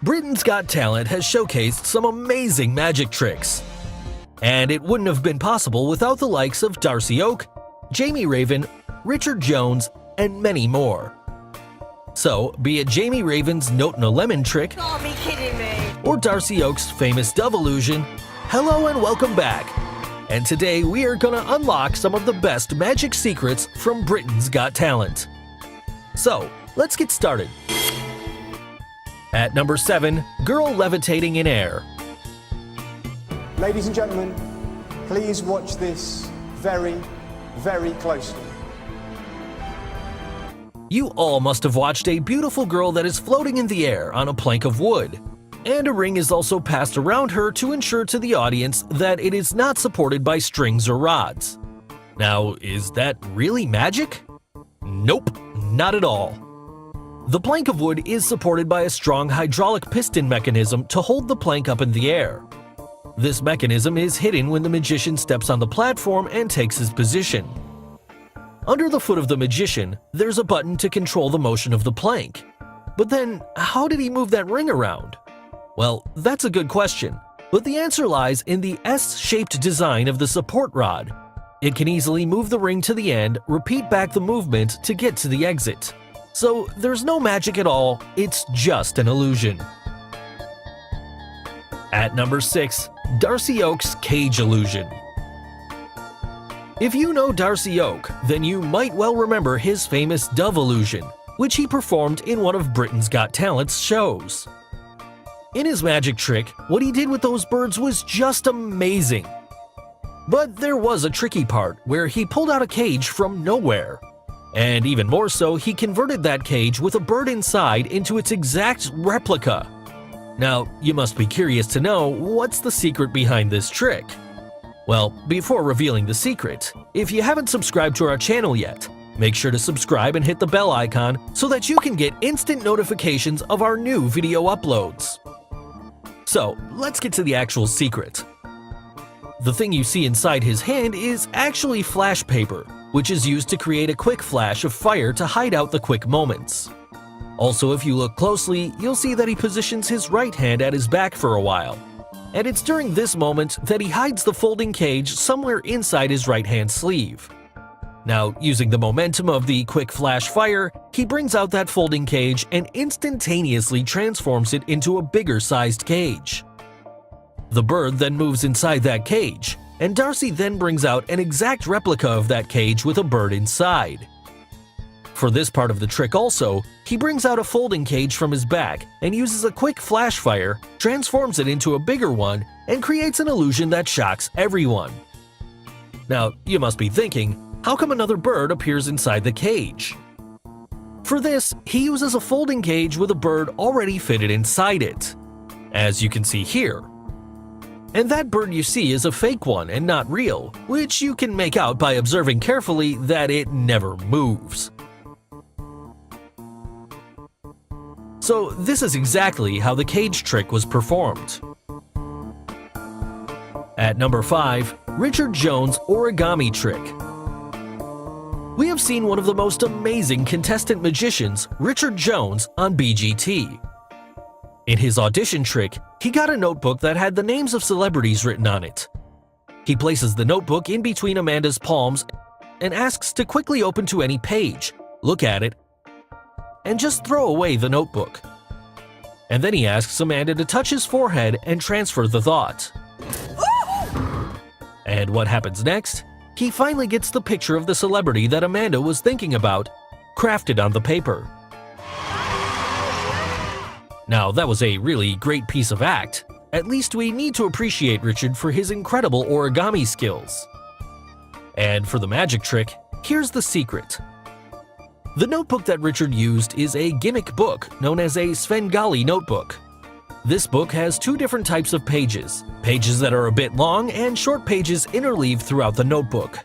Britain's Got Talent has showcased some amazing magic tricks. And it wouldn't have been possible without the likes of Darcy Oak, Jamie Raven, Richard Jones, and many more. So, be it Jamie Raven's Note in a Lemon trick, Can't be kidding me. or Darcy Oak's famous Dove illusion, hello and welcome back. And today we are gonna unlock some of the best magic secrets from Britain's Got Talent. So, let's get started. At number 7, Girl Levitating in Air. Ladies and gentlemen, please watch this very, very closely. You all must have watched a beautiful girl that is floating in the air on a plank of wood. And a ring is also passed around her to ensure to the audience that it is not supported by strings or rods. Now, is that really magic? Nope, not at all. The plank of wood is supported by a strong hydraulic piston mechanism to hold the plank up in the air. This mechanism is hidden when the magician steps on the platform and takes his position. Under the foot of the magician, there's a button to control the motion of the plank. But then, how did he move that ring around? Well, that's a good question, but the answer lies in the S-shaped design of the support rod. It can easily move the ring to the end, repeat back the movement to get to the exit. So there's no magic at all, it's just an illusion. At number 6, Darcy Oak's Cage Illusion. If you know Darcy Oak, then you might well remember his famous Dove illusion, which he performed in one of Britain's Got Talent's shows. In his magic trick, what he did with those birds was just amazing. But there was a tricky part where he pulled out a cage from nowhere. And even more so, he converted that cage with a bird inside into its exact replica. Now, you must be curious to know what's the secret behind this trick. Well, before revealing the secret, if you haven't subscribed to our channel yet, make sure to subscribe and hit the bell icon so that you can get instant notifications of our new video uploads. So, let's get to the actual secret. The thing you see inside his hand is actually flash paper, which is used to create a quick flash of fire to hide out the quick moments. Also, if you look closely, you'll see that he positions his right hand at his back for a while. And it's during this moment that he hides the folding cage somewhere inside his right hand sleeve. Now, using the momentum of the quick flash fire, he brings out that folding cage and instantaneously transforms it into a bigger sized cage. The bird then moves inside that cage, and Darcy then brings out an exact replica of that cage with a bird inside. For this part of the trick also, he brings out a folding cage from his back and uses a quick flash fire, transforms it into a bigger one, and creates an illusion that shocks everyone. Now, you must be thinking, how come another bird appears inside the cage? For this, he uses a folding cage with a bird already fitted inside it, as you can see here. And that bird you see is a fake one and not real, which you can make out by observing carefully that it never moves. So this is exactly how the cage trick was performed. At number 5, Richard Jones' Origami Trick. We have seen one of the most amazing contestant magicians, Richard Jones, on BGT. In his audition trick, he got a notebook that had the names of celebrities written on it. He places the notebook in between Amanda's palms and asks to quickly open to any page, look at it, and just throw away the notebook. And then he asks Amanda to touch his forehead and transfer the thought. And what happens next? He finally gets the picture of the celebrity that Amanda was thinking about, crafted on the paper. Now, that was a really great piece of act. At least we need to appreciate Richard for his incredible origami skills. And for the magic trick, here's the secret. The notebook that Richard used is a gimmick book known as a Svengali notebook. This book has two different types of pages that are a bit long and short pages interleaved throughout the notebook.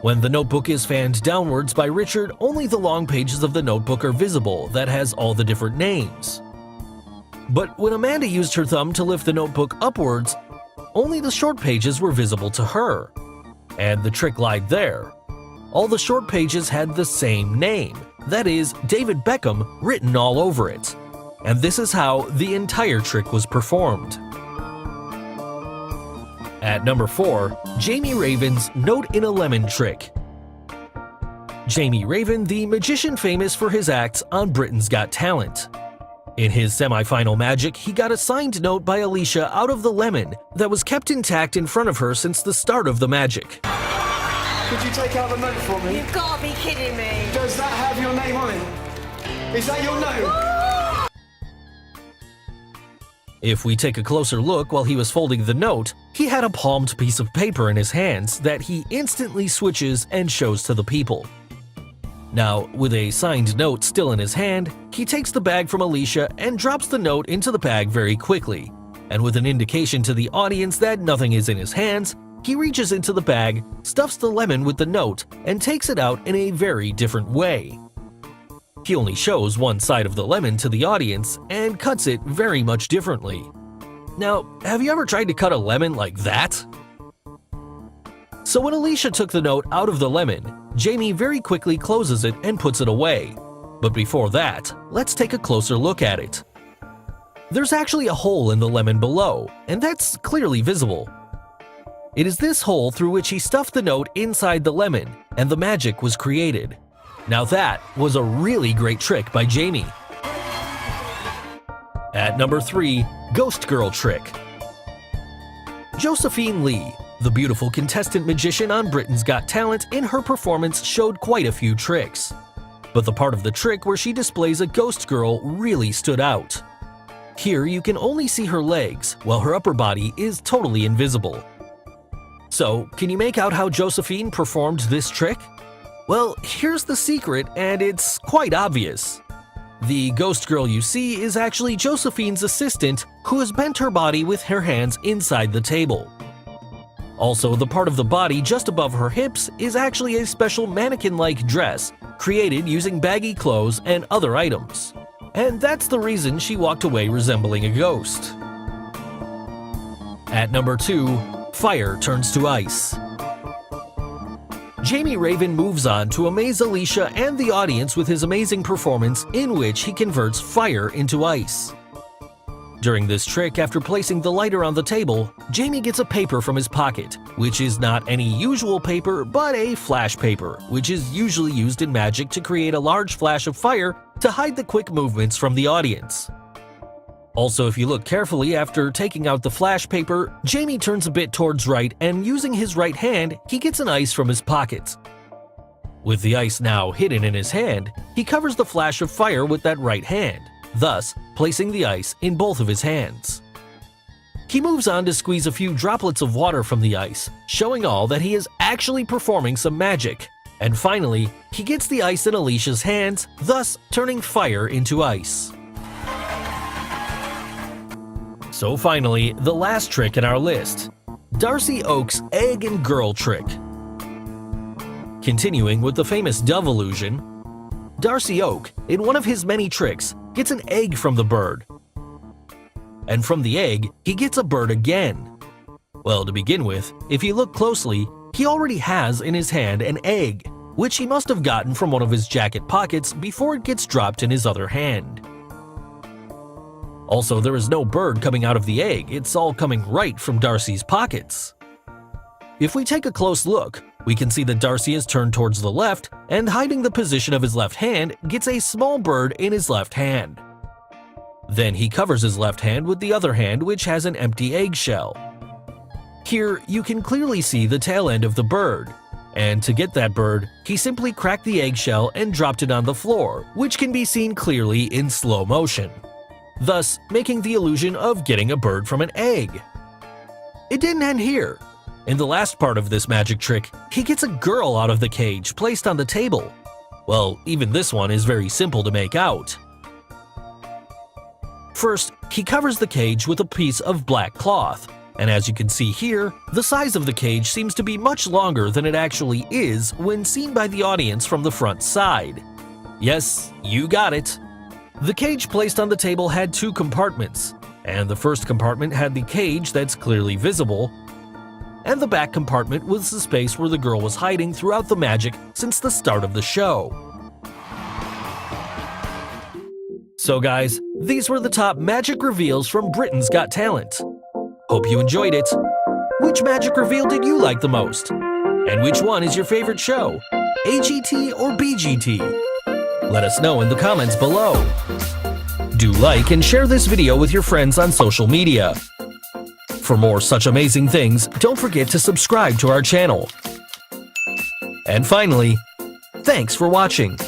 When the notebook is fanned downwards by Richard, only the long pages of the notebook are visible that has all the different names. But when Amanda used her thumb to lift the notebook upwards, only the short pages were visible to her. And the trick lied there. All the short pages had the same name, that is, David Beckham, written all over it. and this is how the entire trick was performed. At number 4, Jamie Raven's Note in a Lemon trick. Jamie Raven, the magician famous for his acts on Britain's Got Talent. In his semi-final magic, he got a signed note by Alicia out of the lemon that was kept intact in front of her since the start of the magic. Could you take out the note for me? You've got to be kidding me. Does that have your name on it? Is that your note? If we take a closer look while he was folding the note, he had a palmed piece of paper in his hands that he instantly switches and shows to the people. Now, with a signed note still in his hand, he takes the bag from Alicia and drops the note into the bag very quickly. And with an indication to the audience that nothing is in his hands, he reaches into the bag, stuffs the lemon with the note, and takes it out in a very different way. He only shows one side of the lemon to the audience and cuts it very much differently. Now, have you ever tried to cut a lemon like that? So when Alicia took the note out of the lemon, Jamie very quickly closes it and puts it away. But before that, let's take a closer look at it. There's actually a hole in the lemon below, and that's clearly visible. It is this hole through which he stuffed the note inside the lemon, and the magic was created. Now that was a really great trick by Jamie. At number 3, Ghost Girl trick. Josephine Lee, the beautiful contestant magician on Britain's Got Talent, in her performance showed quite a few tricks. But the part of the trick where she displays a ghost girl really stood out. Here you can only see her legs, while her upper body is totally invisible. So, can you make out how Josephine performed this trick? Well, here's the secret, and it's quite obvious. The ghost girl you see is actually Josephine's assistant, who has bent her body with her hands inside the table. Also, the part of the body just above her hips is actually a special mannequin-like dress, created using baggy clothes and other items. And that's the reason she walked away resembling a ghost. At number 2, fire turns to ice. Jamie Raven moves on to amaze Alicia and the audience with his amazing performance in which he converts fire into ice. During this trick, after placing the lighter on the table, Jamie gets a paper from his pocket, which is not any usual paper but a flash paper, which is usually used in magic to create a large flash of fire to hide the quick movements from the audience. Also, if you look carefully after taking out the flash paper, Jamie turns a bit towards right, and using his right hand, he gets an ice from his pocket. With the ice now hidden in his hand, he covers the flash of fire with that right hand, thus placing the ice in both of his hands. He moves on to squeeze a few droplets of water from the ice, showing all that he is actually performing some magic. And finally, he gets the ice in Alicia's hands, thus turning fire into ice. So finally, the last trick in our list, Darcy Oak's Egg and Girl trick. Continuing with the famous dove illusion, Darcy Oak, in one of his many tricks, gets an egg from the bird. And from the egg, he gets a bird again. Well, to begin with, if you look closely, he already has in his hand an egg, which he must have gotten from one of his jacket pockets before it gets dropped in his other hand. Also, there is no bird coming out of the egg, it's all coming right from Darcy's pockets. If we take a close look, we can see that Darcy is turned towards the left, and hiding the position of his left hand, gets a small bird in his left hand. Then he covers his left hand with the other hand, which has an empty eggshell. Here, you can clearly see the tail end of the bird, and to get that bird, he simply cracked the eggshell and dropped it on the floor, which can be seen clearly in slow motion, thus making the illusion of getting a bird from an egg. It didn't end here. In the last part of this magic trick, he gets a girl out of the cage placed on the table. Well, even this one is very simple to make out. First, he covers the cage with a piece of black cloth, and as you can see here, the size of the cage seems to be much longer than it actually is when seen by the audience from the front side. Yes, you got it. The cage placed on the table had two compartments, and the first compartment had the cage that's clearly visible, and the back compartment was the space where the girl was hiding throughout the magic since the start of the show. So guys, these were the top magic reveals from Britain's Got Talent. Hope you enjoyed it. Which magic reveal did you like the most? And which one is your favorite show? AGT or BGT? Let us know in the comments below. Do like and share this video with your friends on social media. For more such amazing things, don't forget to subscribe to our channel. And finally, thanks for watching.